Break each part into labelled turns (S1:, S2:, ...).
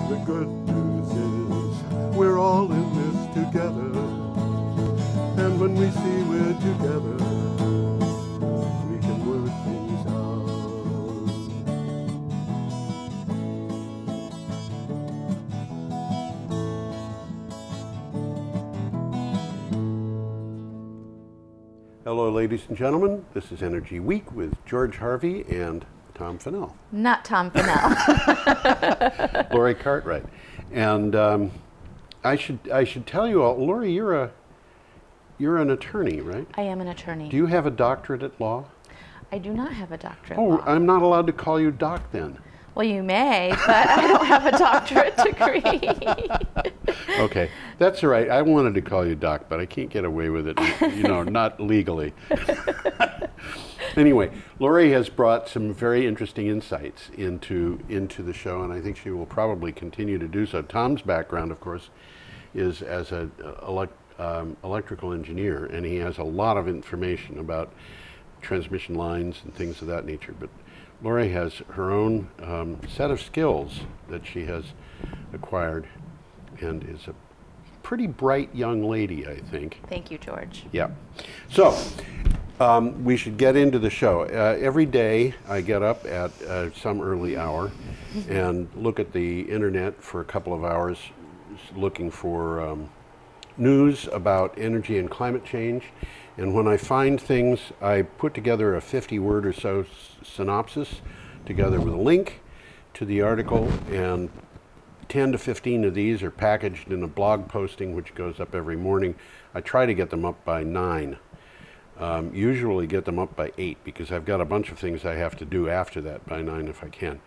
S1: The good news is we're all in this together. And when we see we're together, we can work things out. Hello, ladies and gentlemen. This is Energy Week with George Harvey and Tom Fennell.
S2: Not Tom Fennell.
S1: Lori Cartwright. And I should tell you all, Lori, you're an attorney, right?
S2: I am an attorney.
S1: Do you have a doctorate at law?
S2: I do not have a doctorate.
S1: Oh,
S2: law.
S1: I'm not allowed to call you Doc then.
S2: Well, you may, but I don't have a doctorate degree.
S1: Okay, that's all right. I wanted to call you Doc, but I can't get away with it, you know, not legally. Anyway, Lori has brought some very interesting insights into the show, and I think she will probably continue to do so. Tom's background, of course, is as an electrical engineer, and he has a lot of information about transmission lines and things of that nature. But Lori has her own set of skills that she has acquired, and is a pretty bright young lady, I think.
S2: Thank you, George.
S1: Yeah. So, we should get into the show. Every day I get up at some early hour and look at the internet for a couple of hours looking for news about energy and climate change. And when I find things, I put together a 50-word or so synopsis together with a link to the article, and 10 to 15 of these are packaged in a blog posting which goes up every morning. I try to get them up by 9. Usually get them up by 8 because I've got a bunch of things I have to do after that by 9 if I can.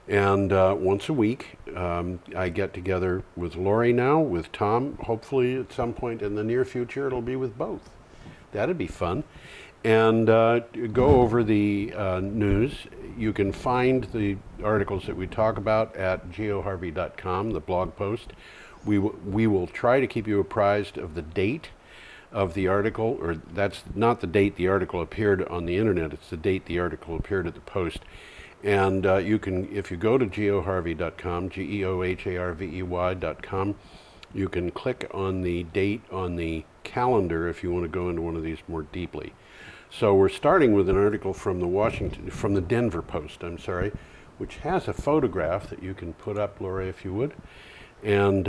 S1: And once a week I get together with Lori now, with Tom. Hopefully at some point in the near future it'll be with both. That'd be fun. And go over the news. You can find the articles that we talk about at geoharvey.com, the blog post. We will try to keep you apprised of the date of the article, or that's not the date the article appeared on the internet, it's the date the article appeared at the Post. And you can, if you go to geoharvey.com, geoharvey.com, you can click on the date on the calendar if you want to go into one of these more deeply. So we're starting with an article from the Denver Post, which has a photograph that you can put up, Lori, if you would. And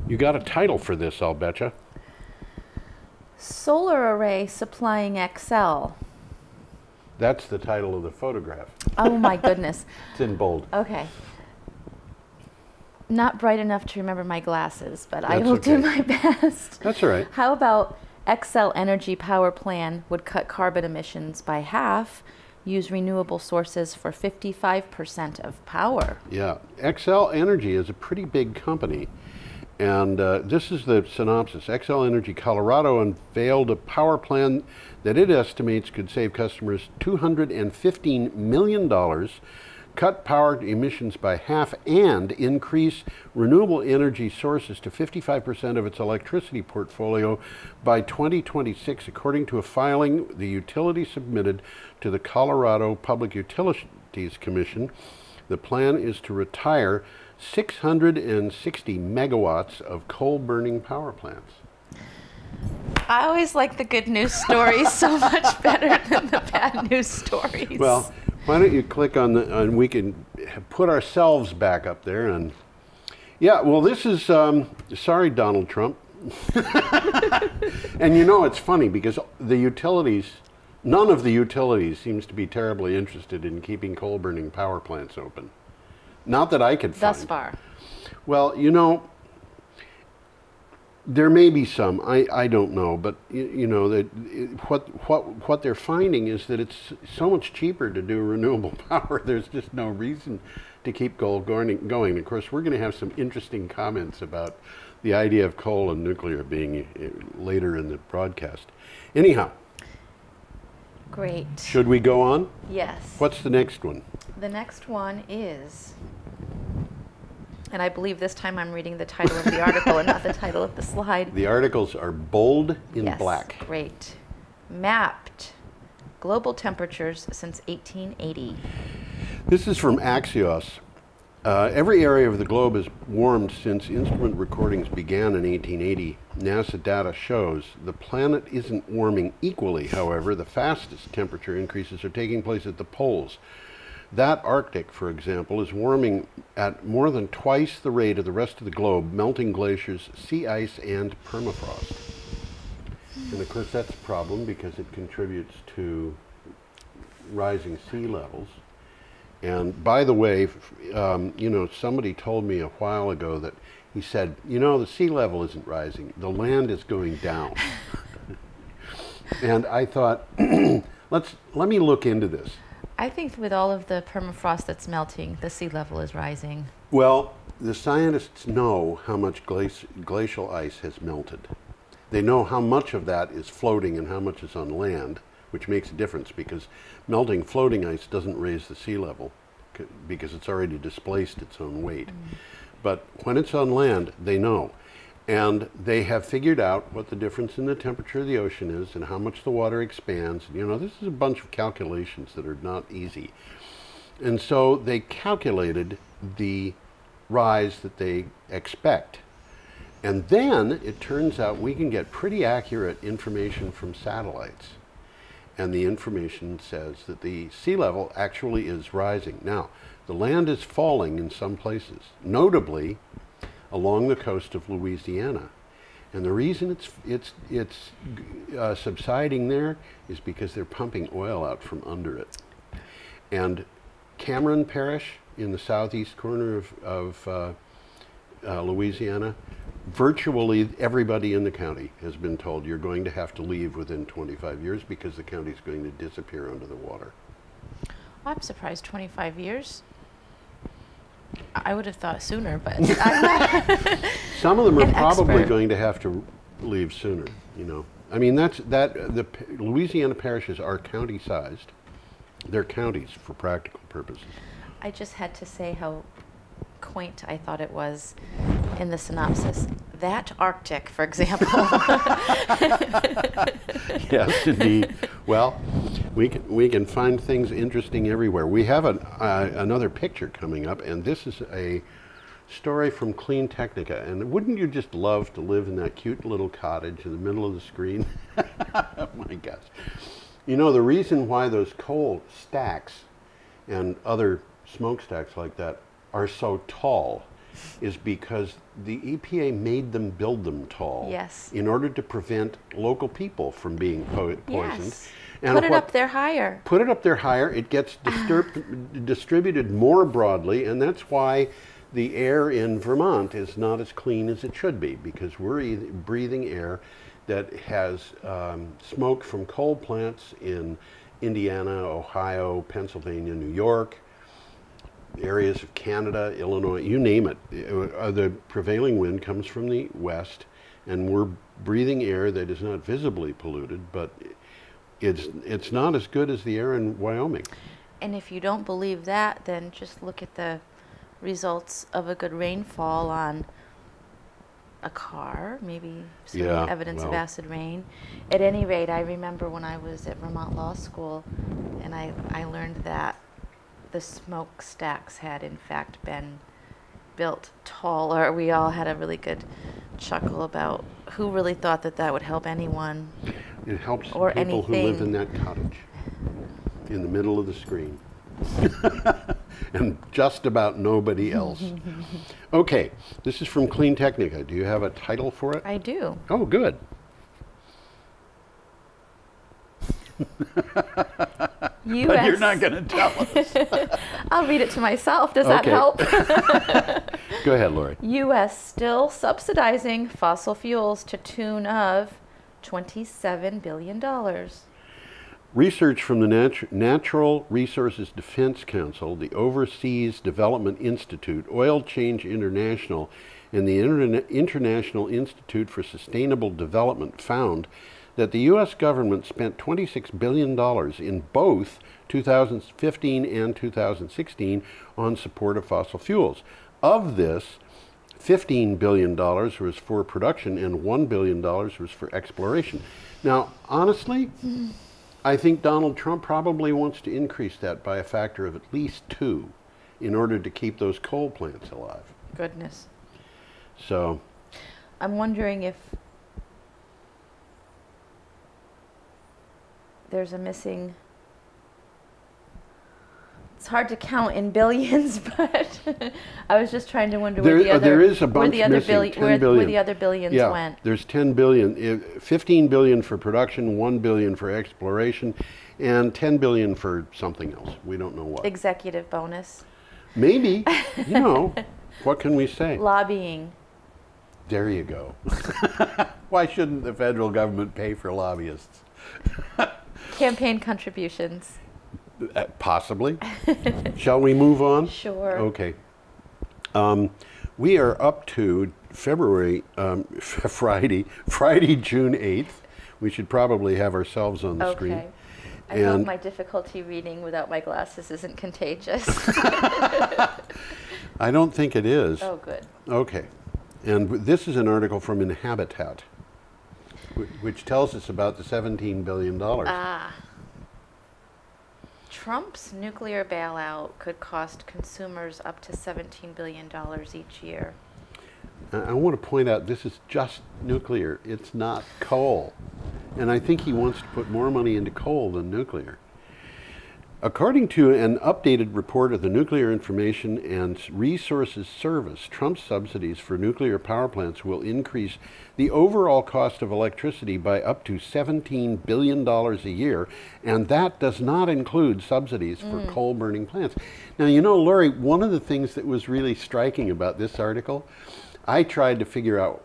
S1: you got a title for this, I'll betcha.
S2: Solar array supplying XL.
S1: That's the title of the photograph.
S2: Oh my goodness.
S1: It's in bold.
S2: Okay. Not bright enough to remember my glasses, but I
S1: That's
S2: will
S1: okay.
S2: do my best.
S1: That's all right.
S2: How about XL Energy Power Plan would cut carbon emissions by half, use renewable sources for 55% of power.
S1: Yeah, XL Energy is a pretty big company. And this is the synopsis. XL Energy Colorado unveiled a power plan that it estimates could save customers $215 million, cut power emissions by half, and increase renewable energy sources to 55% of its electricity portfolio by 2026, according to a filing the utility submitted to the Colorado Public Utilities Commission. The plan is to retire 660 megawatts of coal-burning power plants.
S2: I always like the good news stories so much better than the bad news stories.
S1: Well, why don't you click on and we can put ourselves back up there. And yeah, well, this is, sorry, Donald Trump. And you know, it's funny because the utilities, none of the utilities seems to be terribly interested in keeping coal-burning power plants open. Not that I could find.
S2: Thus far.
S1: Well, you know, there may be some. I don't know, but you know that what they're finding is that it's so much cheaper to do renewable power. There's just no reason to keep coal going. Of course, we're going to have some interesting comments about the idea of coal and nuclear being later in the broadcast. Anyhow.
S2: Great.
S1: Should we go on?
S2: Yes.
S1: What's the next one?
S2: The next one is, and I believe this time I'm reading the title of the article and not the title of the slide.
S1: The articles are bold in
S2: yes,
S1: black.
S2: Great. Mapped global temperatures since 1880.
S1: This is from Axios. Every area of the globe has warmed since instrument recordings began in 1880. NASA data shows the planet isn't warming equally, however. The fastest temperature increases are taking place at the poles. That Arctic, for example, is warming at more than twice the rate of the rest of the globe, melting glaciers, sea ice, and permafrost. And of course that's a problem because it contributes to rising sea levels. And by the way, you know, somebody told me a while ago that he said, you know, the sea level isn't rising, the land is going down. And I thought, let me look into this.
S2: I think with all of the permafrost that's melting, the sea level is rising.
S1: Well, the scientists know how much glacial ice has melted. They know how much of that is floating and how much is on land, which makes a difference because melting floating ice doesn't raise the sea level because it's already displaced its own weight. But when it's on land, they know. And they have figured out what the difference in the temperature of the ocean is and how much the water expands. You know, this is a bunch of calculations that are not easy. And so they calculated the rise that they expect. And then it turns out we can get pretty accurate information from satellites. And the information says that the sea level actually is rising. Now, the land is falling in some places, notably along the coast of Louisiana. And the reason it's subsiding there is because they're pumping oil out from under it. And Cameron Parish in the southeast corner of Louisiana, virtually everybody in the county has been told you're going to have to leave within 25 years because the county's going to disappear under the water.
S2: I'm surprised 25 years. I would have thought sooner, but
S1: Some of them are
S2: An
S1: probably
S2: expert.
S1: going to have to leave sooner, you know. I mean, the Louisiana parishes are county-sized. They're counties for practical purposes.
S2: I just had to say how quaint I thought it was in the synopsis. That Arctic, for example.
S1: Yes, indeed. Well, we can find things interesting everywhere. We have another picture coming up, and this is a story from Clean Technica. And wouldn't you just love to live in that cute little cottage in the middle of the screen? Oh my gosh. You know, the reason why those coal stacks and other smokestacks like that are so tall is because the EPA made them build them tall.
S2: Yes.
S1: In order to prevent local people from being poisoned.
S2: Yes.
S1: And
S2: Put it up there higher.
S1: Put it up there higher, it gets distributed more broadly, and that's why the air in Vermont is not as clean as it should be, because we're breathing air that has smoke from coal plants in Indiana, Ohio, Pennsylvania, New York, areas of Canada, Illinois, you name it. The prevailing wind comes from the west, and we're breathing air that is not visibly polluted, but it's not as good as the air in Wyoming.
S2: And if you don't believe that, then just look at the results of a good rainfall on a car, maybe some evidence of acid rain. At any rate, I remember when I was at Vermont Law School, and I learned that the smokestacks had in fact been built taller. We all had a really good chuckle about who really thought that that would help anyone.
S1: It helps
S2: or
S1: people who
S2: anything.
S1: live in that cottage in the middle of the screen. And just about nobody else. Okay, this is from Clean Technica. Do you have a title for it?
S2: I do.
S1: Oh, good. But you're not going to tell us.
S2: I'll read it to myself. Does that help?
S1: Go ahead, Lori.
S2: U.S. still subsidizing fossil fuels to tune of $27 billion.
S1: Research from the Natural Resources Defense Council, the Overseas Development Institute, Oil Change International, and the International Institute for Sustainable Development found that the U.S. government spent $26 billion in both 2015 and 2016 on support of fossil fuels. Of this, $15 billion was for production and $1 billion was for exploration. Now, honestly, I think Donald Trump probably wants to increase that by a factor of at least 2 in order to keep those coal plants alive.
S2: Goodness.
S1: So
S2: I'm wondering if there's a missing, it's hard to count in billions, but I was just trying to wonder where the other,
S1: there is a bunch missing,
S2: where the other billions went.
S1: There's 10 billion, 15 billion for production, 1 billion for exploration, and 10 billion for something else. We don't know what.
S2: Executive bonus.
S1: Maybe, you know, what can we say?
S2: Lobbying.
S1: There you go. Why shouldn't the federal government pay for lobbyists?
S2: Campaign contributions.
S1: Possibly. Shall we move on?
S2: Sure.
S1: Okay. We are up to Friday, June 8th. We should probably have ourselves on the screen.
S2: I hope my difficulty reading without my glasses isn't contagious.
S1: I don't think it is.
S2: Oh, good.
S1: Okay. And this is an article from Inhabitat, which tells us about the $17 billion.
S2: Trump's nuclear bailout could cost consumers up to $17 billion each year.
S1: I want to point out this is just nuclear. It's not coal. And I think he wants to put more money into coal than nuclear. According to an updated report of the Nuclear Information and Resources Service, Trump's subsidies for nuclear power plants will increase the overall cost of electricity by up to $17 billion a year, and that does not include subsidies for coal-burning plants. Now, you know, Lori, one of the things that was really striking about this article, I tried to figure out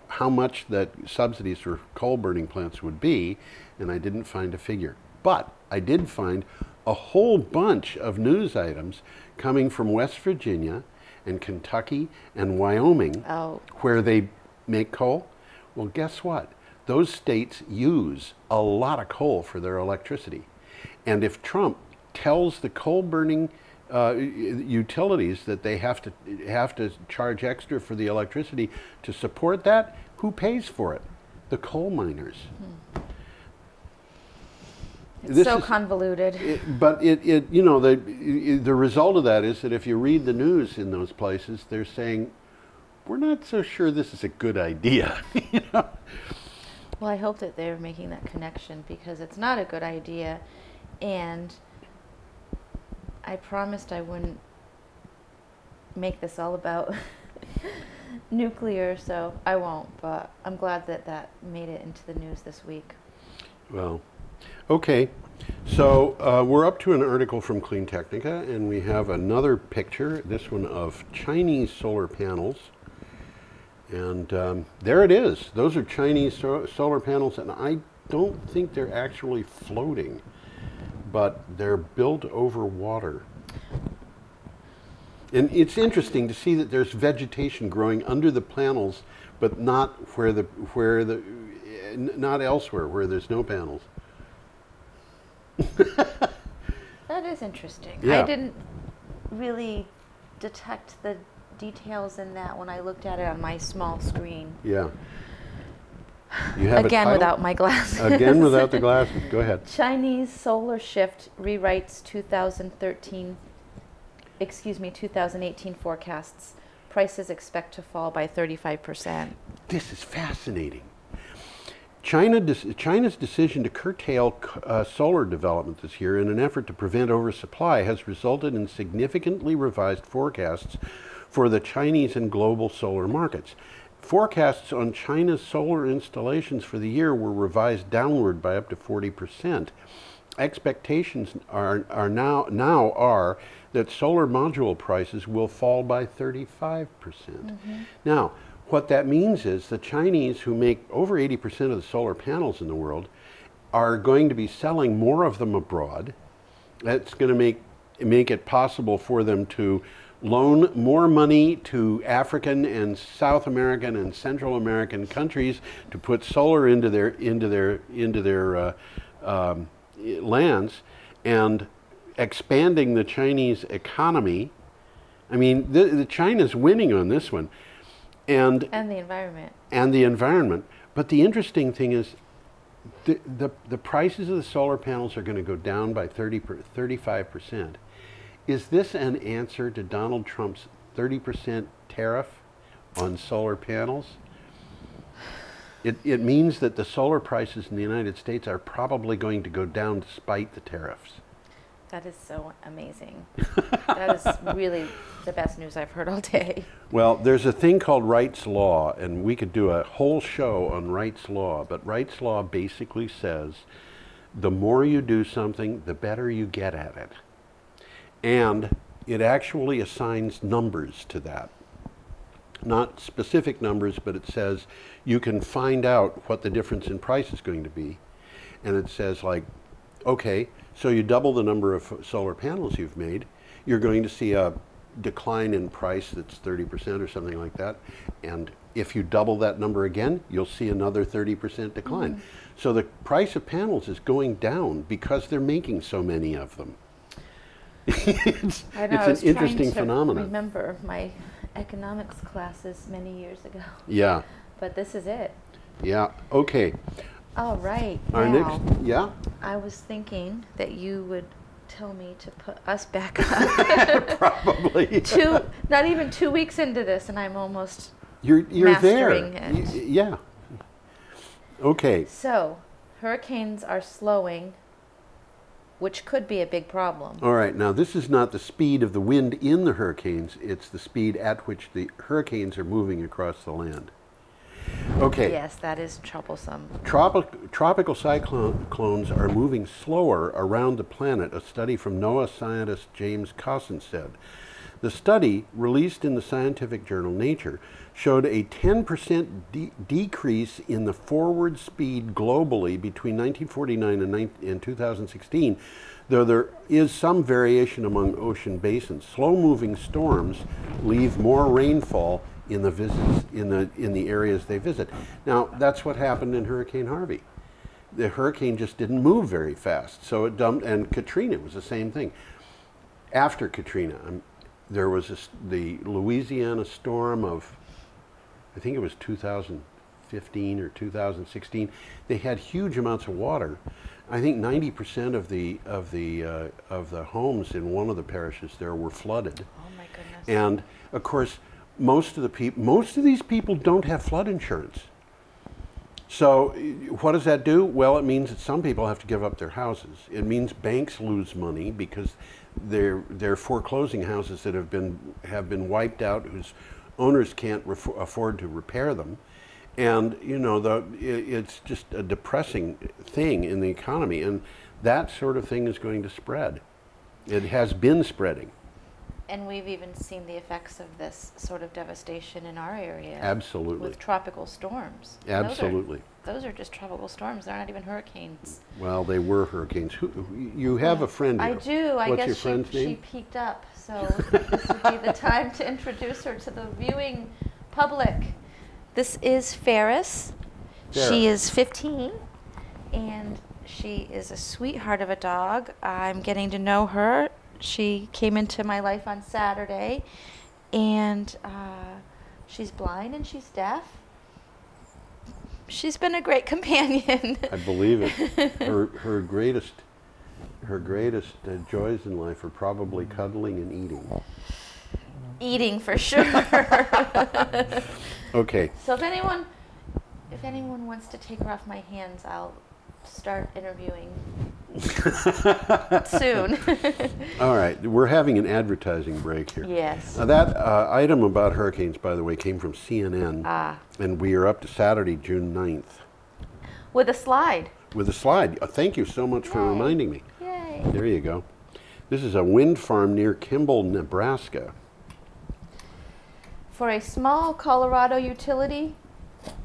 S1: how much that subsidies for coal-burning plants would be, and I didn't find a figure. But I did find a whole bunch of news items coming from West Virginia and Kentucky and Wyoming where they make coal. Well, guess what? Those states use a lot of coal for their electricity. And if Trump tells the coal-burning utilities that they have to charge extra for the electricity to support that, who pays for it? The coal miners.
S2: It's so convoluted.
S1: But you know, the result of that is that if you read the news in those places, they're saying, we're not so sure this is a good idea. You know?
S2: Well, I hope that they're making that connection, because it's not a good idea. And I promised I wouldn't make this all about nuclear, so I won't. But I'm glad that that made it into the news this week.
S1: Well, okay, so we're up to an article from Clean Technica, and we have another picture, this one of Chinese solar panels. And there it is. Those are Chinese solar panels, and I don't think they're actually floating, but they're built over water. And it's interesting to see that there's vegetation growing under the panels, but not not elsewhere where there's no panels.
S2: That is interesting.
S1: Yeah.
S2: I didn't really detect the details in that when I looked at it on my small screen.
S1: Yeah. You have
S2: Again, without my glasses.
S1: Again, without the glasses. Go ahead.
S2: Chinese solar shift rewrites 2018 forecasts. Prices expect to fall by 35%.
S1: This is fascinating. China's decision to curtail solar development this year in an effort to prevent oversupply has resulted in significantly revised forecasts for the Chinese and global solar markets. Forecasts on China's solar installations for the year were revised downward by up to 40%. Expectations are now that solar module prices will fall by 35%. Now, what that means is the Chinese, who make over 80% of the solar panels in the world, are going to be selling more of them abroad. That's going to make it possible for them to loan more money to African and South American and Central American countries to put solar into their lands, and expanding the Chinese economy. I mean, the China's winning on this one. And
S2: the environment.
S1: And the environment. But the interesting thing is the prices of the solar panels are going to go down by 35%. Is this an answer to Donald Trump's 30% tariff on solar panels? It means that the solar prices in the United States are probably going to go down despite the tariffs.
S2: That is so amazing. That is really the best news I've heard all day.
S1: Well, there's a thing called Wright's Law, and we could do a whole show on Wright's Law, but Wright's Law basically says the more you do something, the better you get at it. And it actually assigns numbers to that. Not specific numbers, but it says you can find out what the difference in price is going to be. And it says, like, okay, so you double the number of solar panels you've made, you're going to see a decline in price that's 30% or something like that. And if you double that number again, you'll see another 30% decline. So the price of panels is going down because they're making so many of them. It's an interesting phenomenon.
S2: I remember my economics classes many years ago.
S1: Yeah.
S2: But this is it.
S1: Yeah. Okay.
S2: All right.
S1: Our
S2: now,
S1: next, yeah?
S2: I was thinking that you would tell me to put us back up.
S1: Probably.
S2: Not even 2 weeks into this, and I'm almost
S1: you're
S2: mastering
S1: there.
S2: it.
S1: Yeah. Okay.
S2: So, hurricanes are slowing, which could be a big problem.
S1: All right. Now, this is not the speed of the wind in the hurricanes. It's the speed at which the hurricanes are moving across the land. Okay.
S2: Yes, that is troublesome.
S1: Tropical cyclones are moving slower around the planet, a study from NOAA scientist James Cosson said. The study, released in the scientific journal Nature, showed a 10% decrease in the forward speed globally between 1949 and 2016, though there is some variation among ocean basins. Slow-moving storms leave more rainfall in the areas they visit. Now, that's what happened in Hurricane Harvey. The hurricane just didn't move very fast, so it dumped, and Katrina was the same thing. After Katrina, there was the Louisiana storm of, I think it was 2015 or 2016. They had huge amounts of water. I think 90% of the homes in one of the parishes there were flooded.
S2: Oh my goodness.
S1: And of course, most of these people don't have flood insurance. So what does that do? Well, it means that some people have to give up their houses. It means banks lose money because they're foreclosing houses that have been wiped out, whose owners can't afford to repair them. And you know, it's just a depressing thing in the economy, and that sort of thing is going to spread. It has been spreading.
S2: And we've even seen the effects of this sort of devastation in our area.
S1: Absolutely.
S2: With tropical storms.
S1: Absolutely.
S2: Those are just tropical storms. They're not even hurricanes.
S1: Well, they were hurricanes. You have a friend here.
S2: I do.
S1: What's
S2: I guess
S1: your friend's name?
S2: She peeked up, so this would be the time to introduce her to the viewing public. This is Ferris. She is 15, and she is a sweetheart of a dog. I'm getting to know her. She came into my life on Saturday, and she's blind and she's deaf. She's been a great companion.
S1: I believe it. Her greatest joys in life are probably cuddling and eating.
S2: Eating for sure.
S1: Okay.
S2: So if anyone wants to take her off my hands, I'll start interviewing soon.
S1: All right, we're having an advertising break here.
S2: Yes.
S1: Now that item about hurricanes, by the way, came from CNN, and we are up to Saturday, June 9th.
S2: With a slide.
S1: With a slide. Thank you so much for reminding me.
S2: Yay.
S1: There you go. This is a wind farm near Kimball, Nebraska.
S2: For a small Colorado utility,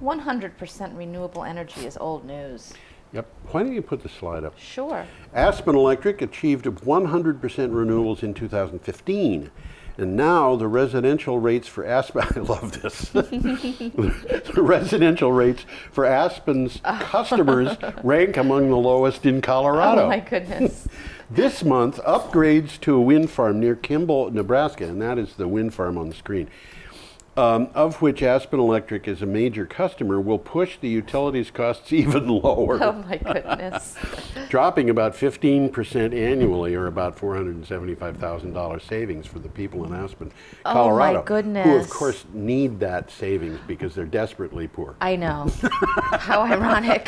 S2: 100% renewable energy is old news.
S1: Yep. Why don't you put the slide up?
S2: Sure.
S1: Aspen Electric achieved 100% renewables in 2015. And now the residential rates for Aspen, I love this. The residential rates for Aspen's customers rank among the lowest in Colorado.
S2: Oh my goodness.
S1: This month, upgrades to a wind farm near Kimball, Nebraska, and that is the wind farm on the screen. of which Aspen Electric is a major customer, will push the utilities costs even lower.
S2: Oh my goodness.
S1: Dropping about 15% annually, or about $475,000 savings for the people in Aspen, Colorado.
S2: Oh my goodness.
S1: Who of course need that savings because they're desperately poor.
S2: I know. How ironic.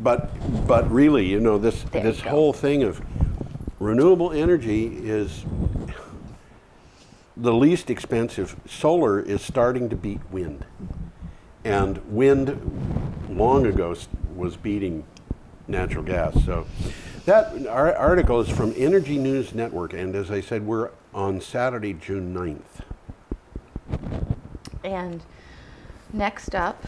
S1: But really, you know, this whole thing of renewable energy is the least expensive. Solar is starting to beat wind. And wind long ago was beating natural gas. So that our article is from Energy News Network, and as I said, we're on Saturday, June 9th.
S2: And next up,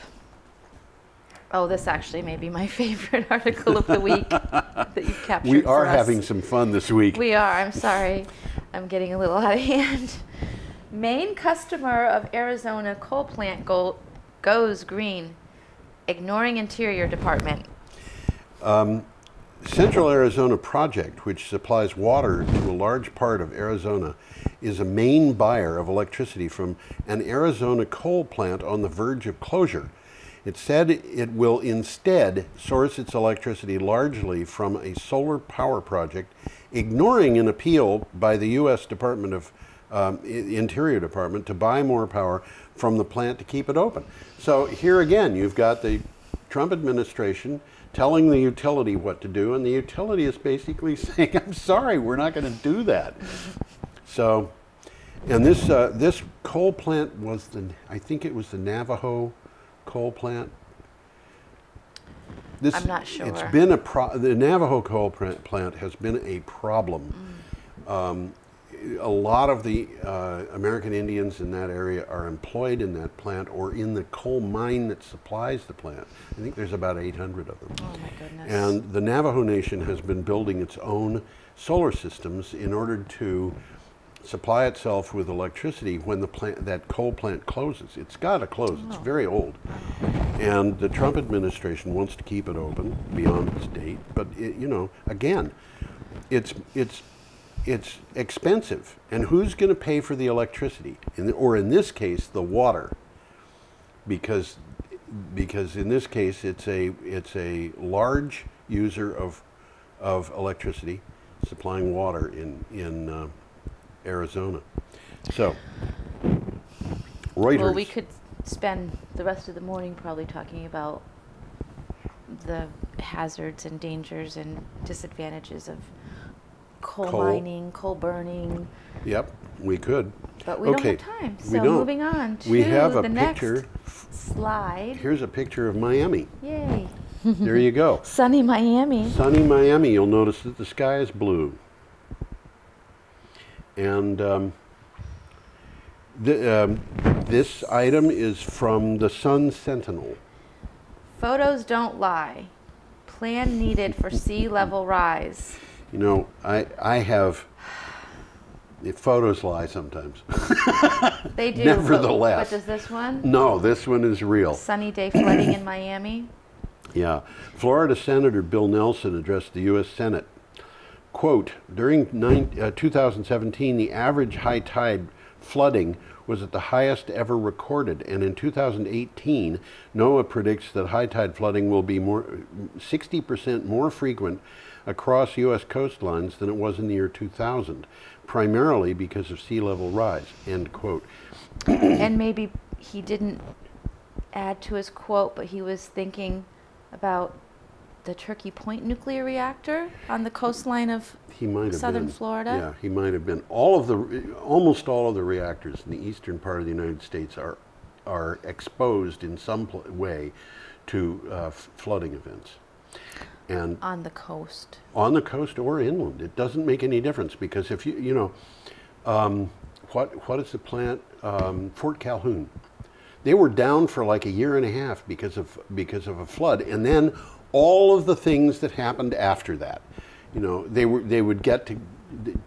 S2: oh, this actually may be my favorite article of the week that you've captured.
S1: We are
S2: for us.
S1: having some fun this week.
S2: We are. I'm sorry. I'm getting a little out of hand. Main customer of Arizona coal plant goes green, ignoring Interior Department.
S1: Central Arizona Project, which supplies water to a large part of Arizona, is a main buyer of electricity from an Arizona coal plant on the verge of closure. It said it will instead source its electricity largely from a solar power project, ignoring an appeal by the U.S. Department of Interior Department to buy more power from the plant to keep it open. So here again, you've got the Trump administration telling the utility what to do, and the utility is basically saying, I'm sorry, we're not going to do that. So, and this coal plant was I think it was the Navajo coal plant.
S2: I'm not sure.
S1: It's been the Navajo coal plant has been a problem. A lot of the American Indians in that area are employed in that plant or in the coal mine that supplies the plant. I think there's about 800 of them.
S2: Oh my goodness.
S1: And the Navajo Nation has been building its own solar systems in order to supply itself with electricity when that coal plant closes. It's got to close. It's very old. And the Trump administration wants to keep it open beyond its date. But, you know, again, it's expensive, and who's going to pay for the electricity, or in this case, the water? Because in this case, it's a large user of electricity, supplying water in Arizona. So, Reuters.
S2: Well, we could spend the rest of the morning probably talking about the hazards and dangers and disadvantages of coal mining, coal burning.
S1: Yep, we could.
S2: But we don't have time. So moving on to
S1: we have a
S2: the
S1: picture,
S2: next slide.
S1: Here's a picture of Miami.
S2: Yay.
S1: There you go.
S2: Sunny Miami.
S1: Sunny Miami. You'll notice that the sky is blue. And this item is from the Sun Sentinel.
S2: Photos don't lie. Plan needed for sea level rise.
S1: You know, I have, photos lie sometimes.
S2: They do.
S1: Nevertheless.
S2: But does this one?
S1: No, this one is real.
S2: Sunny day flooding in Miami.
S1: Yeah. Florida Senator Bill Nelson addressed the U.S. Senate. Quote, during 2017, the average high tide flooding was at the highest ever recorded, and in 2018, NOAA predicts that high tide flooding will be 60% more frequent across U.S. coastlines than it was in the year 2000, primarily because of sea level rise, end quote.
S2: And maybe he didn't add to his quote, but he was thinking about the Turkey Point nuclear reactor on the coastline of southern Florida.
S1: Yeah, he might have been. Almost all of the reactors in the eastern part of the United States are exposed in some way to flooding events. And
S2: on the coast.
S1: On the coast or inland, it doesn't make any difference, because if you know, what is the plant? Fort Calhoun. They were down for like a year and a half because of a flood, and then all of the things that happened after that. You know, they would get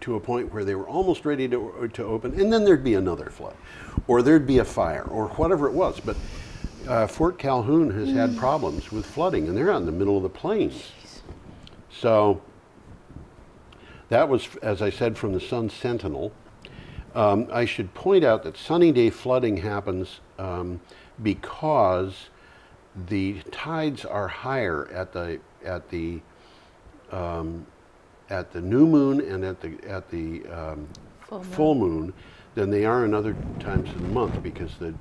S1: to a point where they were almost ready to open, and then there'd be another flood, or there'd be a fire, or whatever it was. But Fort Calhoun has had problems with flooding, and they're out in the middle of the plains.
S2: Jeez.
S1: So that was, as I said, from the Sun Sentinel. I should point out that sunny day flooding happens because the tides are higher at the new moon and at the full moon than they are in other times of the month, because the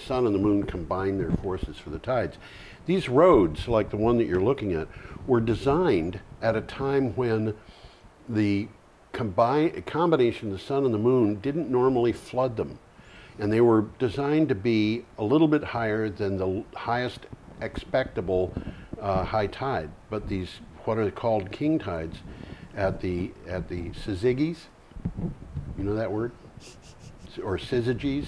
S1: sun and the moon combine their forces for the tides. These roads, like the one that you're looking at, were designed at a time when the combination of the sun and the moon didn't normally flood them. And they were designed to be a little bit higher than the highest expectable high tide. But these, what are called king tides, at the syzygies, you know that word? Or syzygies?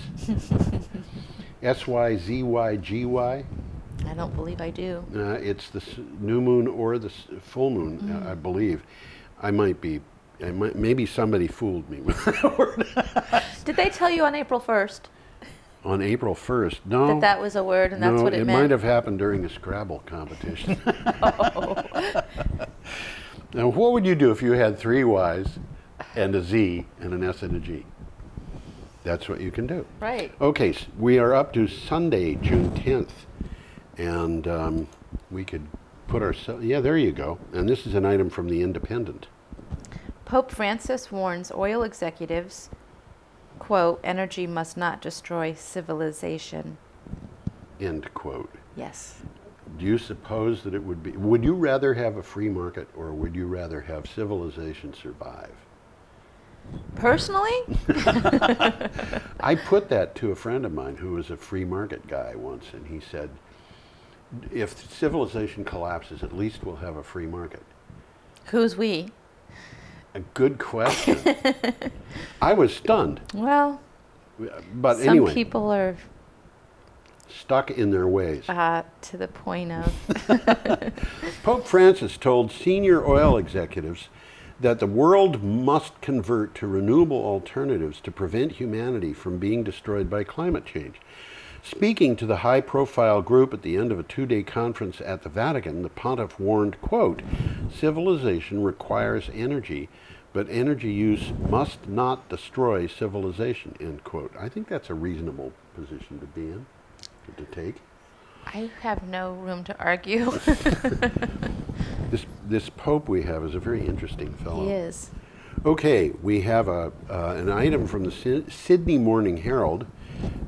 S1: S-Y-Z-Y-G-Y.
S2: I don't believe I do.
S1: It's the new moon or the full moon, I believe. Maybe somebody fooled me with that word.
S2: Did they tell you on April 1st?
S1: On April 1st? No.
S2: That was a word and that's what it meant?
S1: It might have happened during a Scrabble competition.
S2: Oh.
S1: Now, what would you do if you had 3 Y's and a Z and an S and a G? That's what you can do.
S2: Right.
S1: Okay, so we are up to Sunday, June 10th. And we could put ourselves, yeah, there you go. And this is an item from The Independent.
S2: Pope Francis warns oil executives, quote, energy must not destroy civilization.
S1: End quote.
S2: Yes.
S1: Do you suppose that it would you rather have a free market, or would you rather have civilization survive?
S2: Personally?
S1: I put that to a friend of mine who was a free market guy once, and he said, if civilization collapses, at least we'll have a free market.
S2: Who's we?
S1: A good question. I was stunned.
S2: Well,
S1: but anyway,
S2: some people are
S1: stuck in their ways.
S2: To the point of...
S1: Pope Francis told senior oil executives that the world must convert to renewable alternatives to prevent humanity from being destroyed by climate change. Speaking to the high-profile group at the end of a 2-day conference at the Vatican, the pontiff warned, quote, civilization requires energy, but energy use must not destroy civilization, end quote. I think that's a reasonable position to be in, to take.
S2: I have no room to argue.
S1: This Pope we have is a very interesting fellow.
S2: He is.
S1: Okay, we have an item from the Sydney Morning Herald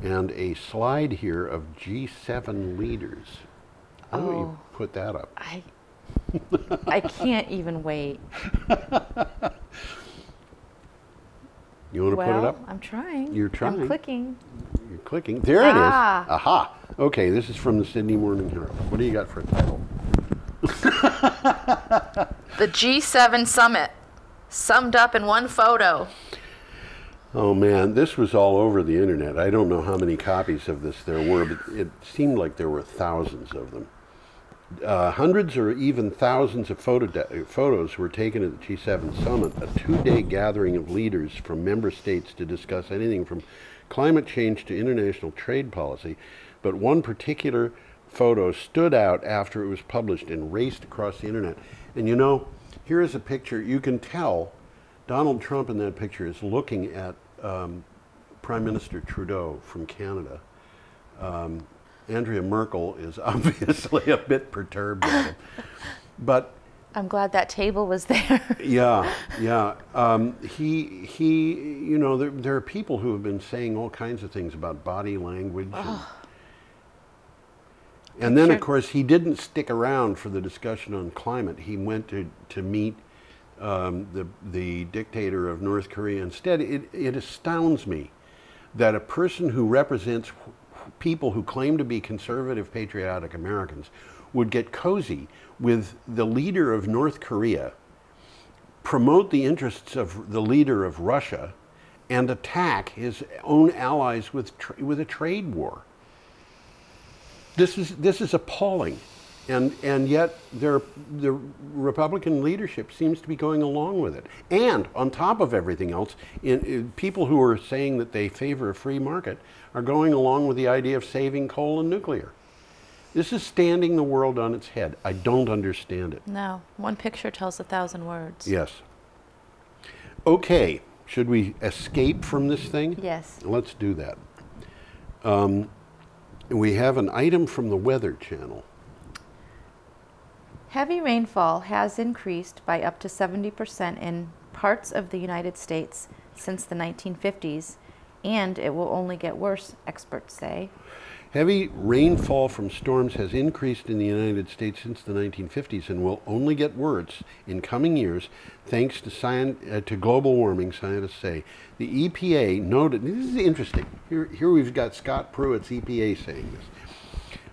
S1: and a slide here of G7 leaders. Why don't you put that up?
S2: I can't even wait.
S1: You want to put it up?
S2: I'm trying.
S1: You're trying.
S2: I'm clicking.
S1: You're clicking. There it is. Aha. Okay, this is from the Sydney Morning Herald. What do you got for a title?
S2: The G7 summit, summed up in one photo.
S1: Oh man, this was all over the internet. I don't know how many copies of this there were, but it seemed like there were thousands of them. Hundreds or even thousands of photos were taken at the G7 summit, a 2-day gathering of leaders from member states to discuss anything from climate change to international trade policy. But one particular photo stood out after it was published and raced across the internet. And you know, here is a picture. You can tell Donald Trump in that picture is looking at Prime Minister Trudeau from Canada. Andrea Merkel is obviously a bit perturbed by him. But
S2: I'm glad that table was there.
S1: Yeah. You know, there are people who have been saying all kinds of things about body language. And then, of course, he didn't stick around for the discussion on climate. He went to meet the dictator of North Korea. Instead, it astounds me that a person who represents people who claim to be conservative, patriotic Americans would get cozy with the leader of North Korea, promote the interests of the leader of Russia, and attack his own allies with a trade war. This is appalling. And yet the Republican leadership seems to be going along with it. And on top of everything else, people who are saying that they favor a free market are going along with the idea of saving coal and nuclear. This is standing the world on its head. I don't understand it.
S2: No, one picture tells 1,000 words.
S1: Yes. Okay, Should we escape from this thing?
S2: Yes.
S1: Let's do that. We have an item from the Weather Channel.
S2: Heavy rainfall has increased by up to 70% in parts of the United States since the 1950s, and it will only get worse, experts say.
S1: Heavy rainfall from storms has increased in the United States since the 1950s and will only get worse in coming years thanks to global warming, scientists say. The EPA noted, this is interesting, here we've got Scott Pruitt's EPA saying this,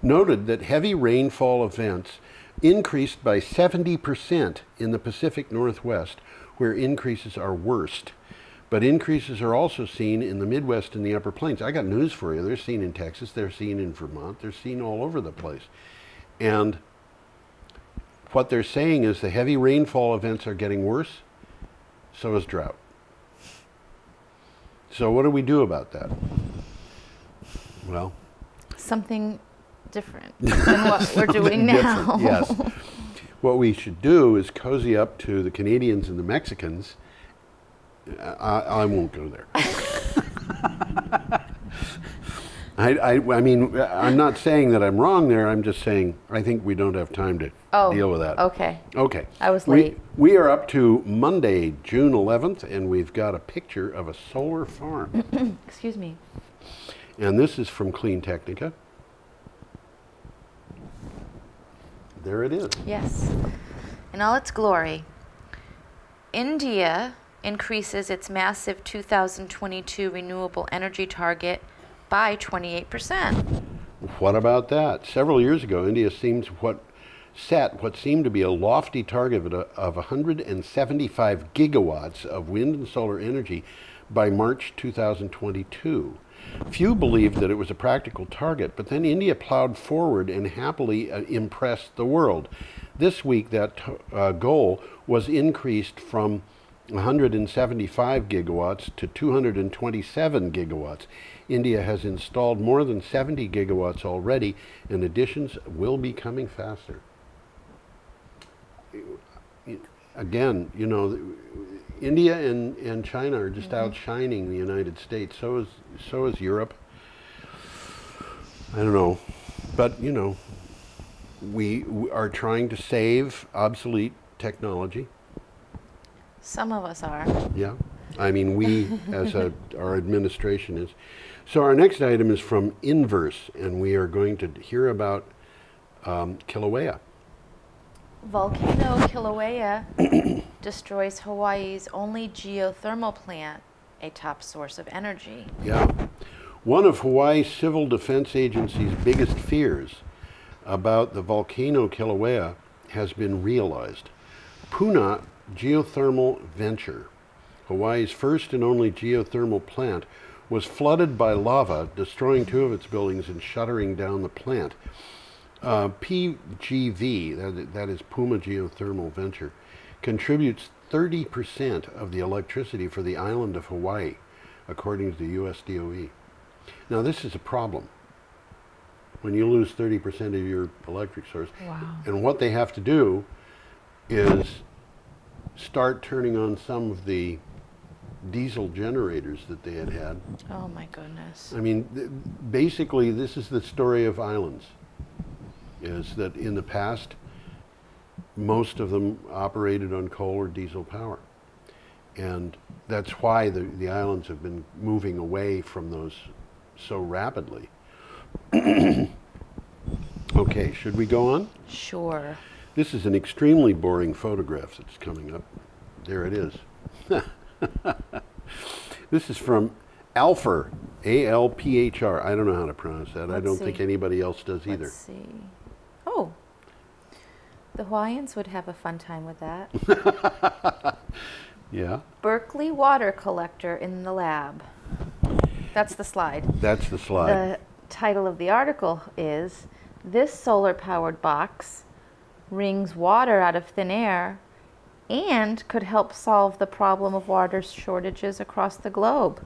S1: noted that heavy rainfall events increased by 70% in the Pacific Northwest, where increases are worst. But increases are also seen in the Midwest and the Upper Plains. I got news for you. They're seen in Texas, they're seen in Vermont, they're seen all over the place. And what they're saying is the heavy rainfall events are getting worse, so is drought. So what do we do about that? Well,
S2: something different than what we're doing now.
S1: Yes. What we should do is cozy up to the Canadians and the Mexicans. I won't go there. I mean, I'm not saying that I'm wrong there. I'm just saying I think we don't have time to deal with that.
S2: Okay.
S1: Okay.
S2: I was late.
S1: We are up to Monday, June 11th, and we've got a picture of a solar farm.
S2: Excuse me.
S1: And this is from Clean Technica. There it is.
S2: Yes. In all its glory. India increases its massive 2022 renewable energy target by 28%.
S1: What about that? Several years ago, India set what seemed to be a lofty target of 175 gigawatts of wind and solar energy by March 2022. Few believed that it was a practical target, but then India plowed forward and happily impressed the world. This week, that goal was increased from 175 gigawatts to 227 gigawatts. India has installed more than 70 gigawatts already, and additions will be coming faster. Again, you know, India and China are just outshining the United States. So is Europe. I don't know, but you know, we are trying to save obsolete technology.
S2: Some of us are.
S1: Yeah, I mean we as our administration is. So our next item is from Inverse, and we are going to hear about Kilauea.
S2: Volcano Kilauea destroys Hawaii's only geothermal plant, a top source of energy.
S1: Yeah. One of Hawaii's Civil Defense Agency's biggest fears about the volcano Kilauea has been realized. Puna Geothermal Venture, Hawaii's first and only geothermal plant, was flooded by lava, destroying 2 of its buildings and shuttering down the plant. PGV, that is Puma Geothermal Venture, contributes 30% of the electricity for the island of Hawaii, according to the US DOE. Now this is a problem when you lose 30% of your electric source.
S2: Wow.
S1: And what they have to do is start turning on some of the diesel generators that they had.
S2: Oh my goodness.
S1: I mean, basically this is the story of islands, is that in the past, most of them operated on coal or diesel power. And that's why the islands have been moving away from those so rapidly. Okay, should we go on?
S2: Sure.
S1: This is an extremely boring photograph that's coming up. There it is. This is from Alpher, A-L-P-H-R. I don't know how to pronounce that. I don't think anybody else does either.
S2: Let's see. Oh, the Hawaiians would have a fun time with that.
S1: Yeah.
S2: Berkeley water collector in the lab. That's the slide.
S1: That's the slide.
S2: The title of the article is, "This solar-powered box wrings water out of thin air and could help solve the problem of water shortages across the globe."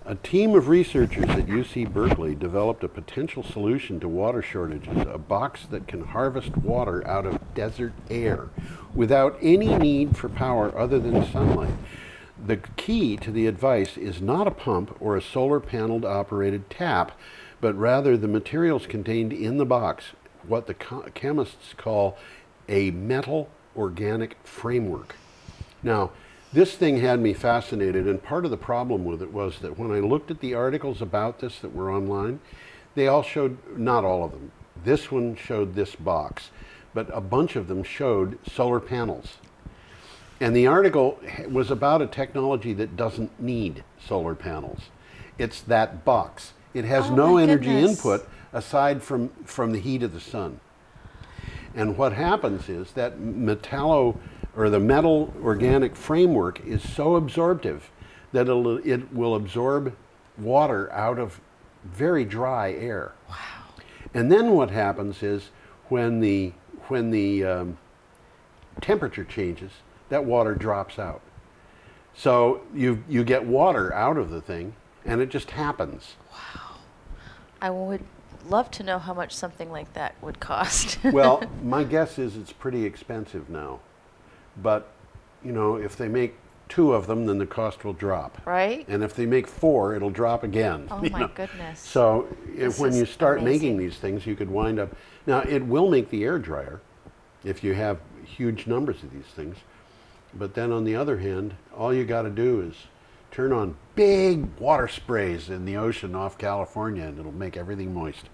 S1: A team of researchers at UC Berkeley developed a potential solution to water shortages, a box that can harvest water out of desert air without any need for power other than sunlight. The key to the advice is not a pump or a solar panel operated tap, but rather the materials contained in the box, what the chemists call a metal organic framework. Now, this thing had me fascinated, and part of the problem with it was that when I looked at the articles about this that were online, they all showed, not all of them, this one showed this box, but a bunch of them showed solar panels. And the article was about a technology that doesn't need solar panels. It's that box. It has no energy input aside from the heat of the sun. And what happens is that the metal organic framework is so absorptive that it will absorb water out of very dry air.
S2: Wow.
S1: And then what happens is when the temperature changes, that water drops out. So you get water out of the thing, and it just happens.
S2: Wow. I would love to know how much something like that would cost.
S1: Well, my guess is it's pretty expensive now. But, you know, if they make 2 of them, then the cost will drop.
S2: Right?
S1: And if they make 4, it'll drop again.
S2: Oh my goodness.
S1: So when you start making these things, you could wind up... Now, it will make the air drier if you have huge numbers of these things. But then on the other hand, all you got to do is turn on big water sprays in the ocean off California, and it'll make everything moist.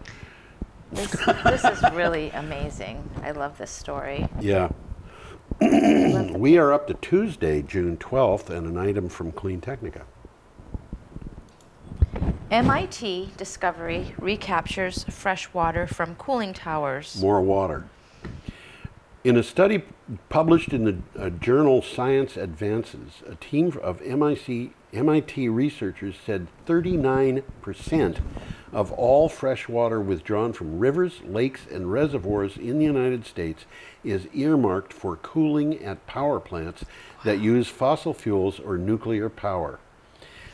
S2: This is really amazing. I love this story.
S1: Yeah. We are up to Tuesday, June 12th, and an item from Clean Technica.
S2: MIT discovery recaptures fresh water from cooling towers.
S1: More water. In a study published in the journal Science Advances, a team of MIT researchers said 39% of all fresh water withdrawn from rivers, lakes, and reservoirs in the United States is earmarked for cooling at power plants that use fossil fuels or nuclear power.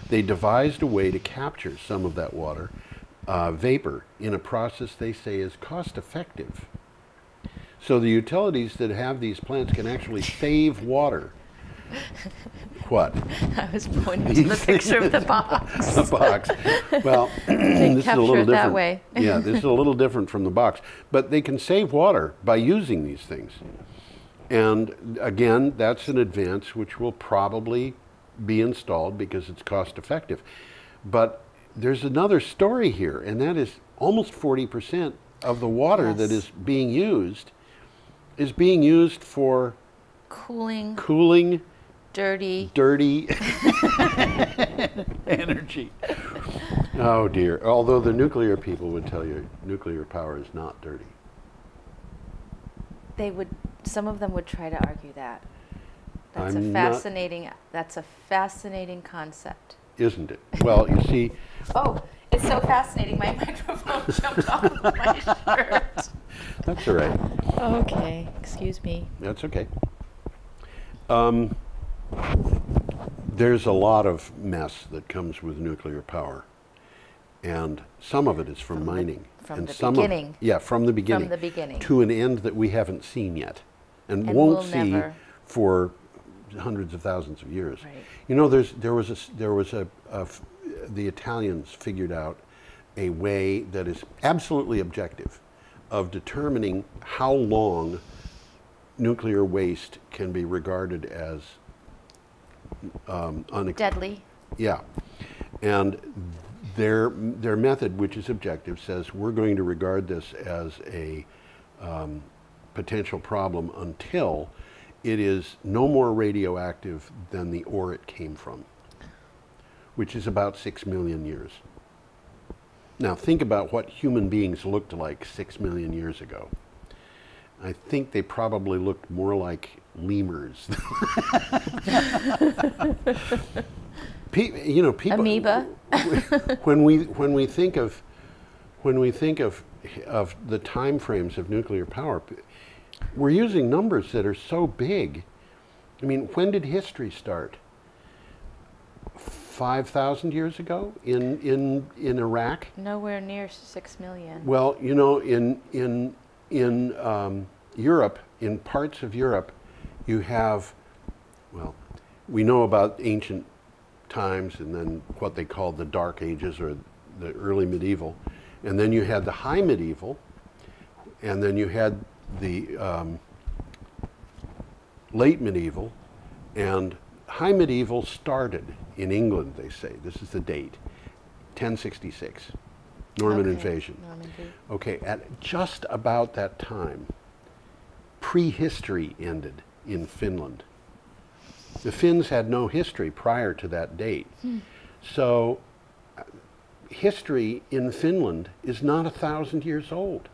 S1: They devised a way to capture some of that water vapor in a process they say is cost-effective. So the utilities that have these plants can actually save water. What?
S2: I was pointing to the picture of the box.
S1: The box. Well, this is a little different.
S2: That way.
S1: Yeah, this is a little different from the box. But they can save water by using these things. And again, that's an advance which will probably be installed because it's cost effective. But there's another story here, and that is almost 40% of the water that is being used for cooling dirty energy. Oh dear. Although the nuclear people would tell you nuclear power is not dirty.
S2: Some of them would try to argue that. That's a fascinating concept.
S1: Isn't it? Well, you see.
S2: Oh, it's so fascinating. My microphone jumped off of my shirt.
S1: That's all right.
S2: Okay, excuse me.
S1: That's okay. There's a lot of mess that comes with nuclear power, and some of it is from mining.
S2: From the beginning.
S1: From the beginning.
S2: From the beginning.
S1: To an end that we haven't seen yet, and won't see for hundreds of thousands of years.
S2: Right.
S1: You know, the Italians figured out a way that is absolutely objective of determining how long nuclear waste can be regarded as
S2: deadly.
S1: Yeah, and their method, which is objective, says we're going to regard this as a potential problem until it is no more radioactive than the ore it came from, which is about 6 million years. Now think about what human beings looked like 6 million years ago. I think they probably looked more like lemurs. People,
S2: amoeba.
S1: when we think of the time frames of nuclear power, we're using numbers that are so big. I mean, when did history start? 5,000 years ago in Iraq?
S2: Nowhere near 6 million.
S1: Well, you know, in Europe, in parts of Europe, you have, well, we know about ancient times and then what they called the Dark Ages or the early medieval. And then you had the high medieval, and then you had the late medieval, and high medieval started in England, they say. This is the date, 1066, Norman invasion.
S2: Normandy.
S1: Okay, at just about that time, prehistory ended in Finland. The Finns had no history prior to that date. So history in Finland is not 1,000 years old.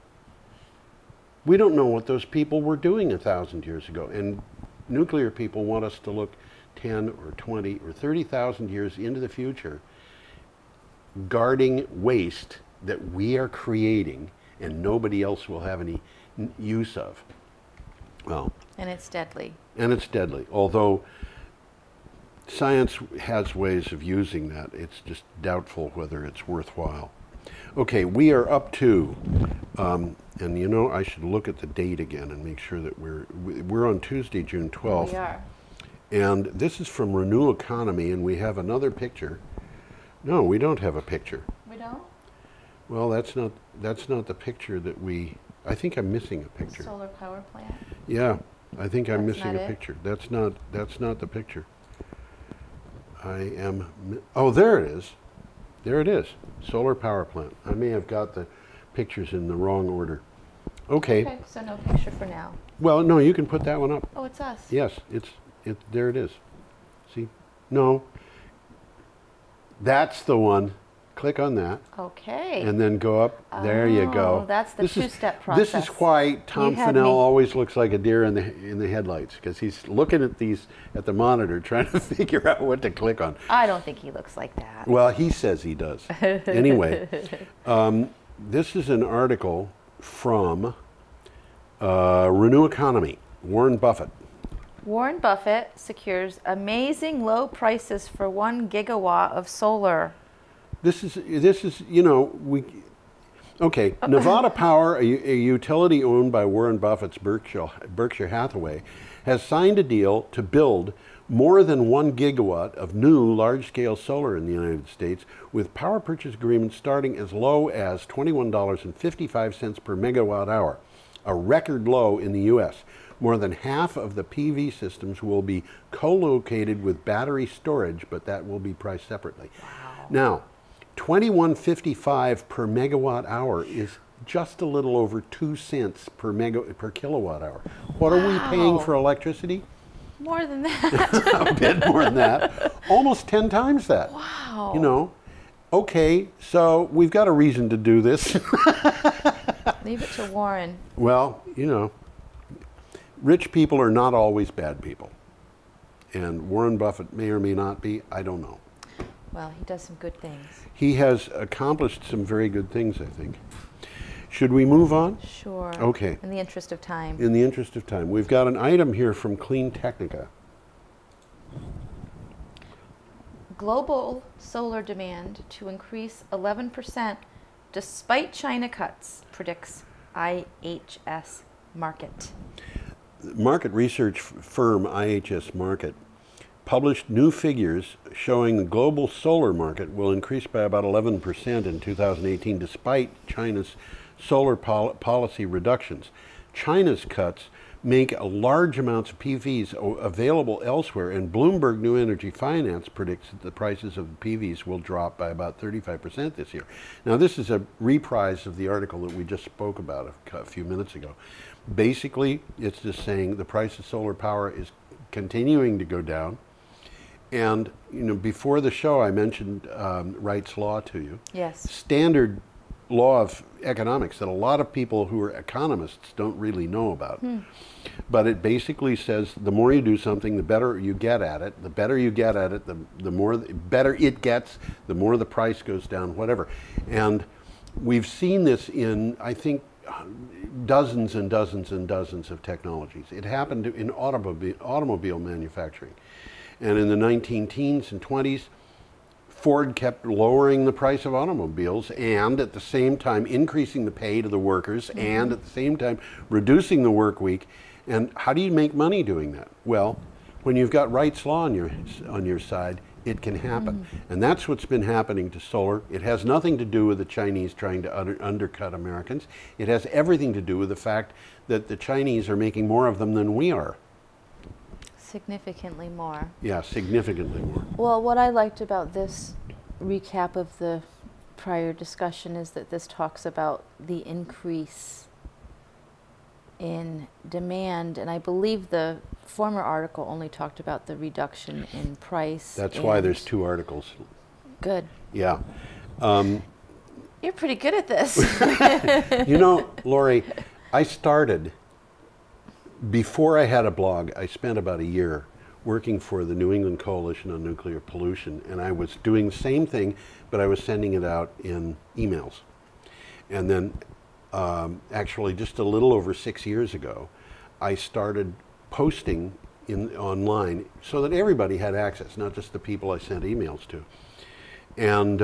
S1: We don't know what those people were doing 1,000 years ago. And nuclear people want us to look 10 or 20 or 30,000 years into the future, guarding waste that we are creating and nobody else will have any use of. Well,
S2: and it's deadly.
S1: And it's deadly. Although science has ways of using that, it's just doubtful whether it's worthwhile. Okay, we are up to, and you know, I should look at the date again and make sure that we're on Tuesday, June 12th.
S2: We are.
S1: And this is from Renew Economy, and we have another picture. No, we don't have a picture.
S2: We don't?
S1: Well, that's not the picture that we, I think I'm missing a picture.
S2: Solar power plant?
S1: Yeah, I think I'm
S2: That's
S1: missing
S2: not
S1: a
S2: it?
S1: picture. That's not the picture. Oh, there it is. There it is. Solar power plant. I may have got the pictures in the wrong order. Okay.
S2: Okay, so no picture for now.
S1: Well, no, you can put that one up.
S2: Oh, it's us.
S1: Yes, there it is. See? No. That's the one. Click on that.
S2: Okay.
S1: And then go up. There you go.
S2: Oh, that's the two-step process.
S1: This is why Tom Fennell always looks like a deer in the headlights, because he's looking at the monitor trying to figure out what to click on.
S2: I don't think he looks like that.
S1: Well, he says he does. Anyway, this is an article from Renew Economy, Warren Buffett.
S2: Warren Buffett secures amazing low prices for 1 gigawatt of solar.
S1: This is you know, okay, Nevada Power, a utility owned by Warren Buffett's Berkshire Hathaway, has signed a deal to build more than 1 gigawatt of new large-scale solar in the United States, with power purchase agreements starting as low as $21.55 per megawatt hour, a record low in the U.S. More than half of the PV systems will be co-located with battery storage, but that will be priced separately.
S2: Wow.
S1: Now, $21.55 per megawatt hour is just a little over 2 cents per kilowatt hour. What are we paying for electricity?
S2: More than that.
S1: A bit more than that. Almost 10 times that.
S2: Wow.
S1: You know, okay, so we've got a reason to do this.
S2: Leave it to Warren.
S1: Well, you know, rich people are not always bad people. And Warren Buffett may or may not be, I don't know.
S2: Well, he does some good things.
S1: He has accomplished some very good things, I think. Should we move on?
S2: Sure.
S1: Okay.
S2: In the interest of time.
S1: In the interest of time. We've got an item here from Clean Technica.
S2: Global solar demand to increase 11% despite China cuts, predicts IHS Markit.
S1: Market research firm IHS Markit published new figures showing the global solar market will increase by about 11% in 2018 despite China's solar policy reductions. China's cuts make large amounts of PVs available elsewhere, and Bloomberg New Energy Finance predicts that the prices of PVs will drop by about 35% this year. Now, this is a reprise of the article that we just spoke about a few minutes ago. Basically, it's just saying the price of solar power is continuing to go down. And, you know, before the show, I mentioned Wright's Law to you.
S2: Yes.
S1: Standard law of economics that a lot of people who are economists don't really know about. But it basically says the more you do something, the better you get at it. The better you get at it, the more better it gets, the more the price goes down, whatever. And we've seen this in, I think, dozens and dozens and dozens of technologies. It happened in automobile manufacturing. And in the 19-teens and 20s, Ford kept lowering the price of automobiles and at the same time increasing the pay to the workers and at the same time reducing the work week. And how do you make money doing that? Well, when you've got Wright's law on your side, it can happen. And that's what's been happening to solar. It has nothing to do with the Chinese trying to undercut Americans. It has everything to do with the fact that the Chinese are making more of them than we are.
S2: Significantly more.
S1: Yeah, significantly more.
S2: Well, what I liked about this recap of the prior discussion is that this talks about the increase in demand, and I believe the former article only talked about the reduction in price.
S1: That's why there's 2 articles.
S2: Good.
S1: Yeah.
S2: You're pretty good at this.
S1: You know, Lori, I started, before I had a blog, I spent about a year working for the New England Coalition on Nuclear Pollution, and I was doing the same thing, but I was sending it out in emails. And then actually just a little over 6 years ago, I started posting online so that everybody had access, not just the people I sent emails to. And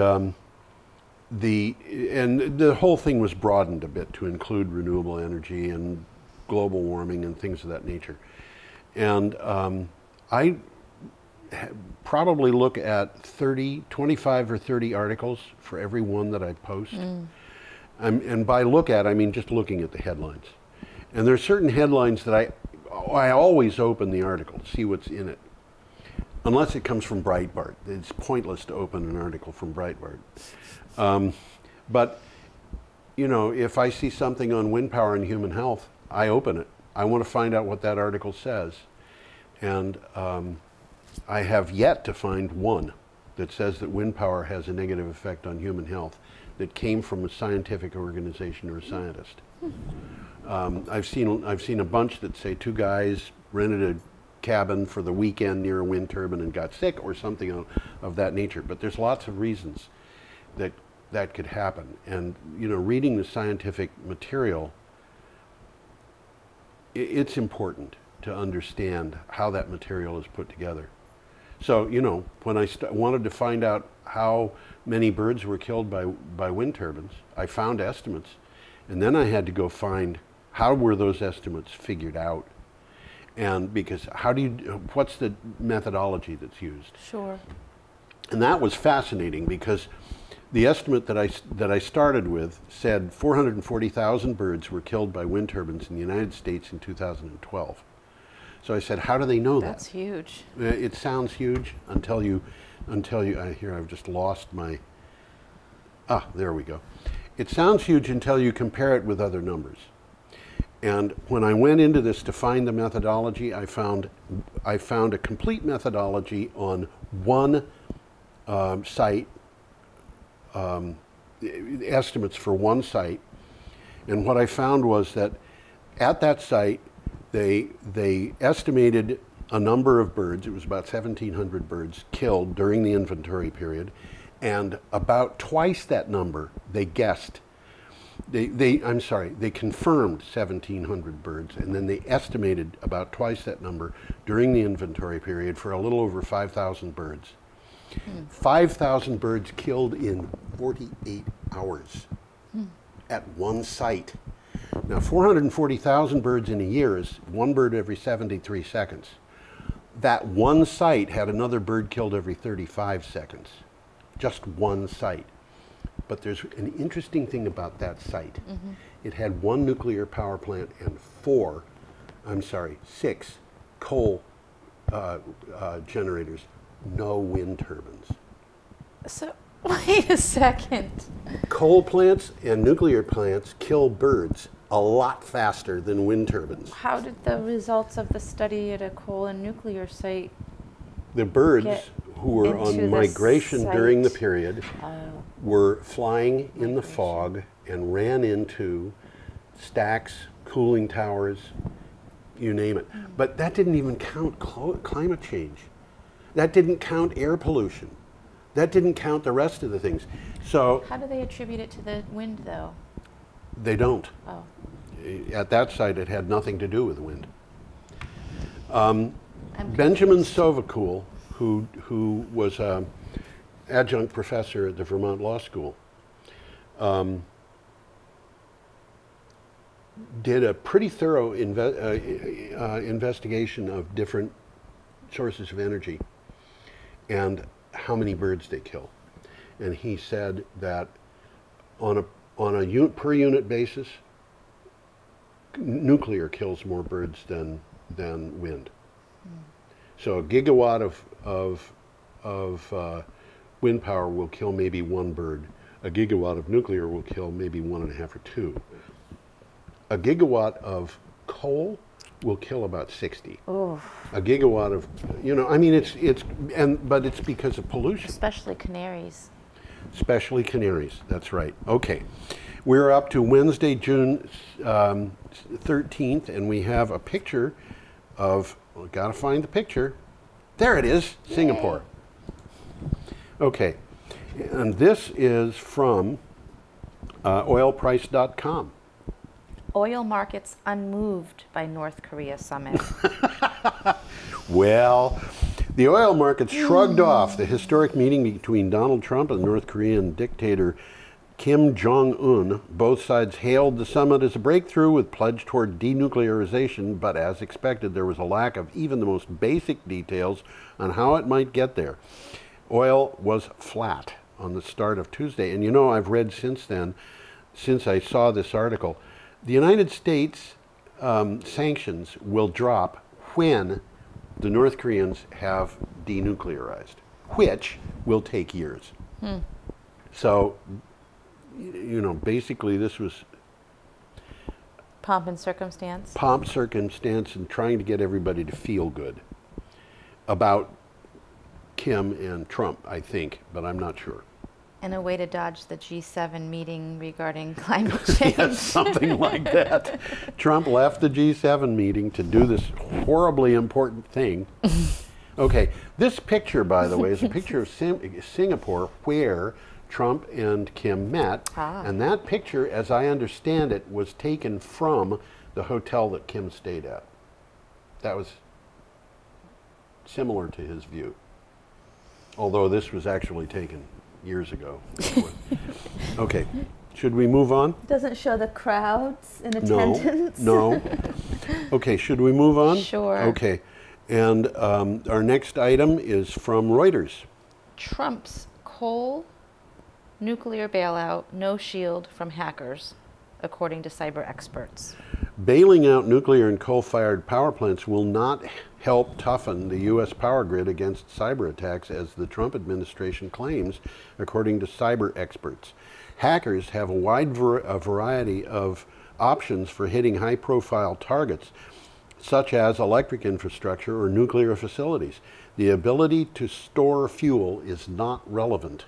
S1: the whole thing was broadened a bit to include renewable energy and global warming and things of that nature. And I probably look at 25 or 30 articles for every one that I post. And by look at, I mean just looking at the headlines. And there are certain headlines that I always open the article to see what's in it. Unless it comes from Breitbart. It's pointless to open an article from Breitbart. But, you know, if I see something on wind power and human health, I open it. I want to find out what that article says. And I have yet to find one that says that wind power has a negative effect on human health that came from a scientific organization or a scientist. I've seen a bunch that say 2 guys rented a cabin for the weekend near a wind turbine and got sick or something of that nature. But there's lots of reasons that could happen. And, you know, reading the scientific material, it's important to understand how that material is put together. So, you know, when I wanted to find out how many birds were killed by wind turbines, I found estimates, and then I had to go find how were those estimates figured out, and because what's the methodology that's used?
S2: Sure.
S1: And that was fascinating because the estimate that I started with said 440,000 birds were killed by wind turbines in the United States in 2012. So I said, how do they know that?
S2: That's huge.
S1: It sounds huge until you, here I've just lost my, there we go. It sounds huge until you compare it with other numbers. And when I went into this to find the methodology, I found a complete methodology on one site, estimates for one site. And what I found was that at that site, they estimated a number of birds. It was about 1,700 birds killed during the inventory period, and about twice that number they guessed. They confirmed 1,700 birds, and then they estimated about twice that number during the inventory period for a little over 5,000 birds. 5,000 birds killed in 48 hours at one site. Now, 440,000 birds in a year is 1 bird every 73 seconds. That one site had another bird killed every 35 seconds. Just one site. But there's an interesting thing about that site. It had 1 nuclear power plant and 6 coal generators, no wind turbines.
S2: So, wait a second.
S1: Coal plants and nuclear plants kill birds a lot faster than wind turbines.
S2: How did the results of the study at a coal and nuclear site
S1: The birds who were on migration during the period were flying in the fog and ran into stacks, cooling towers, you name it. But that didn't even count climate change. That didn't count air pollution. That didn't count the rest of the things. So
S2: how do they attribute it to the wind, though?
S1: They don't.
S2: Oh.
S1: At that site, it had nothing to do with wind. Benjamin Sovacool, who was an adjunct professor at the Vermont Law School, did a pretty thorough investigation of different sources of energy and how many birds they kill. And he said that on a per unit basis, nuclear kills more birds than wind. So a gigawatt of wind power will kill maybe one bird. A gigawatt of nuclear will kill maybe 1.5 or 2. A gigawatt of coal will kill about 60.
S2: Oh.
S1: A gigawatt of, I mean, but it's because of pollution.
S2: Especially canaries.
S1: Especially canaries, that's right. Okay, we're up to Wednesday, June 13th, and we have a picture of, gotta find the picture. There it is, Singapore. Okay, and this is from oilprice.com.
S2: Oil markets unmoved by North Korea summit.
S1: Well, the oil markets shrugged off the historic meeting between Donald Trump and North Korean dictator Kim Jong-un. Both sides hailed the summit as a breakthrough with pledge toward denuclearization, but as expected, there was a lack of even the most basic details on how it might get there. Oil was flat on the start of Tuesday, and I've read since then, since I saw this article, the United States sanctions will drop when the North Koreans have denuclearized, which will take years. So, basically this was
S2: pomp and circumstance.
S1: Pomp, circumstance, and trying to get everybody to feel good about Kim and Trump, I think, but I'm not sure.
S2: And a way to dodge the G7 meeting regarding climate change.
S1: Yes, something like that. Trump left the G7 meeting to do this horribly important thing. Okay, this picture, by the way, is a picture of Singapore where Trump and Kim met. And that picture, as I understand it, was taken from the hotel that Kim stayed at. That was similar to his view. Although this was actually taken years ago. Okay, should we move on?
S2: Doesn't show the crowds in attendance.
S1: No. Okay, should we move on?
S2: Sure.
S1: Okay, and our next item is from Reuters.
S2: Trump's coal nuclear bailout, no shield from hackers, according to cyber experts.
S1: Bailing out nuclear and coal-fired power plants will not help toughen the U.S. power grid against cyber attacks, as the Trump administration claims, according to cyber experts. Hackers have a wide variety of options for hitting high-profile targets, such as electric infrastructure or nuclear facilities. The ability to store fuel is not relevant.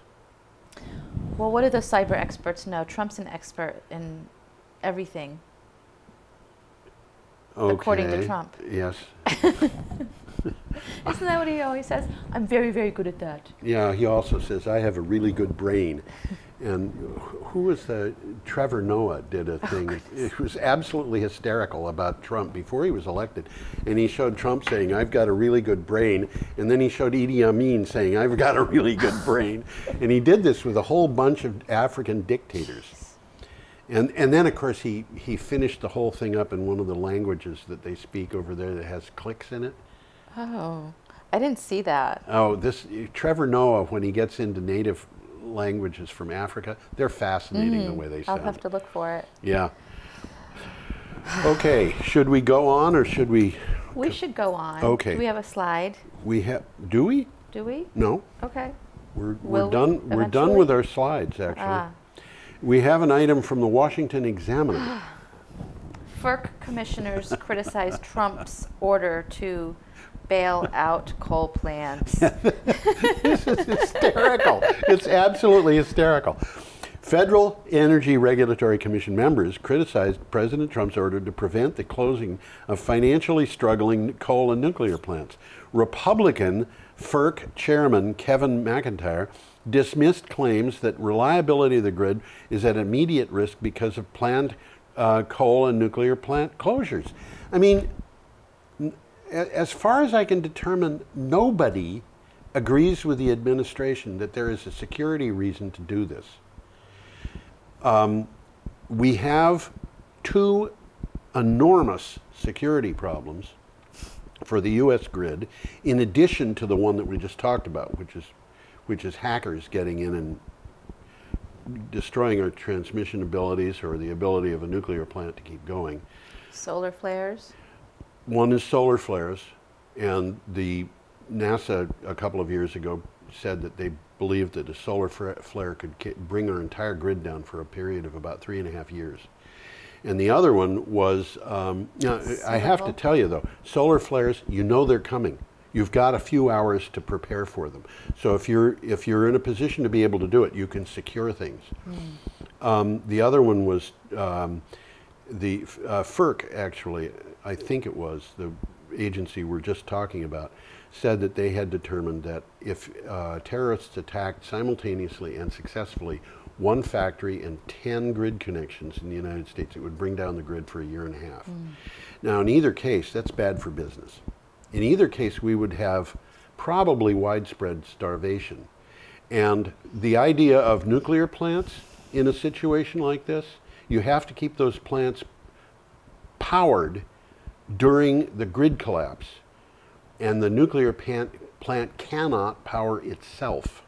S2: Well, what do the cyber experts know? Trump's an expert in everything.
S1: Okay.
S2: According to Trump.
S1: Yes.
S2: Isn't that what he always says? I'm very, very good at that.
S1: Yeah, he also says, I have a really good brain. And who was Trevor Noah did a thing. It was absolutely hysterical about Trump before he was elected. And he showed Trump saying, I've got a really good brain. And then he showed Idi Amin saying, I've got a really good brain. And he did this with a whole bunch of African dictators. And then, of course, he finished the whole thing up in one of the languages that they speak over there that has clicks in it.
S2: Oh, I didn't see that.
S1: Oh, Trevor Noah, when he gets into native languages from Africa, they're fascinating the way they sound.
S2: I'll have to look for it.
S1: Yeah. Okay, should we go on or should we?
S2: We should go on.
S1: Okay.
S2: Do we have a slide?
S1: We have. Do we?
S2: Do we?
S1: No.
S2: Okay.
S1: We're done. We're done with our slides, actually. We have an item from the Washington Examiner.
S2: FERC commissioners criticized Trump's order to bail out coal plants.
S1: This is hysterical. It's absolutely hysterical. Federal Energy Regulatory Commission members criticized President Trump's order to prevent the closing of financially struggling coal and nuclear plants. Republican FERC Chairman Kevin McIntyre dismissed claims that reliability of the grid is at immediate risk because of planned coal and nuclear plant closures. I mean, as far as I can determine, nobody agrees with the administration that there is a security reason to do this. We have two enormous security problems for the U.S. grid, in addition to the one that we just talked about, which is hackers getting in and destroying our transmission abilities or the ability of a nuclear plant to keep going.
S2: Solar flares?
S1: One is solar flares, and the NASA a couple of years ago said that they believed that a solar flare could bring our entire grid down for a period of about 3.5 years. And the other one was, I have to tell you though, solar flares, you know they're coming. You've got a few hours to prepare for them. So if you're in a position to be able to do it, you can secure things. The other one was the FERC, actually, I think it was, the agency we're just talking about, said that they had determined that if terrorists attacked simultaneously and successfully one factory and 10 grid connections in the United States, it would bring down the grid for 1.5 years. Now, in either case, that's bad for business. In either case, we would have probably widespread starvation. And the idea of nuclear plants in a situation like this, you have to keep those plants powered during the grid collapse. And the nuclear plant cannot power itself.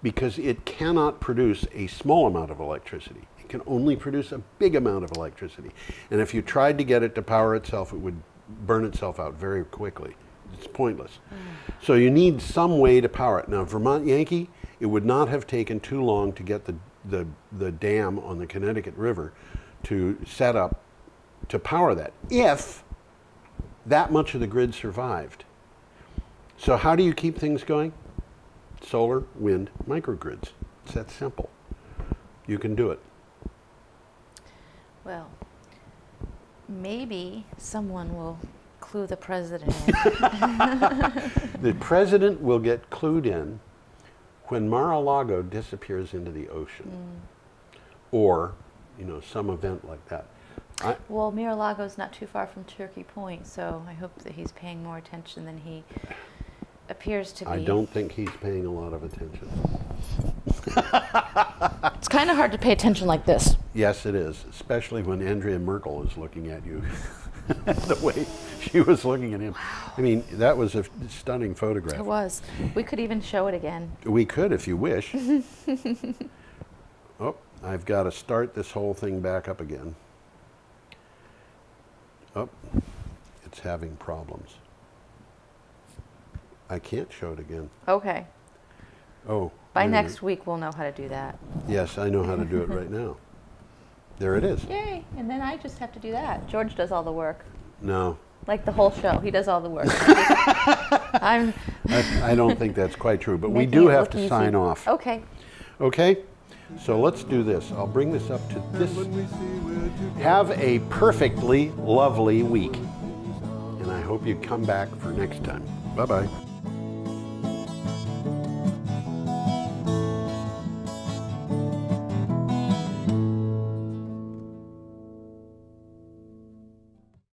S1: Because it cannot produce a small amount of electricity. It can only produce a big amount of electricity. And if you tried to get it to power itself, it would burn itself out very quickly. It's pointless. So you need some way to power it. Now, Vermont Yankee, it would not have taken too long to get the dam on the Connecticut River to set up to power that, if that much of the grid survived. So how do you keep things going? Solar, wind, microgrids. It's that simple. You can do it.
S2: Well, maybe someone will clue the president in.
S1: The president will get clued in when Mar-a-Lago disappears into the ocean, or, you know, some event like that.
S2: Well, Mar-a-Lago's not too far from Turkey Point, so I hope that he's paying more attention than he appears to be.
S1: I don't think he's paying a lot of attention.
S2: It's kind of hard to pay attention like this.
S1: Yes, it is, especially when Andrea Merkel is looking at you the way she was looking at him. Wow. I mean, that was a stunning photograph.
S2: It was. We could even show it again.
S1: We could if you wish. Oh, I've got to start this whole thing back up again. Oh, it's having problems. I can't show it again.
S2: Okay.
S1: Oh.
S2: By next week, we'll know how to do that.
S1: Yes, I know how to do it right now. There it is.
S2: Yay, and then I just have to do that. George does all the work.
S1: No.
S2: Like the whole show, he does all the work.
S1: I don't think that's quite true, but we do have to sign off.
S2: Okay.
S1: Okay? So let's do this. I'll bring this up to this. Have a perfectly lovely week. And I hope you come back for next time. Bye-bye.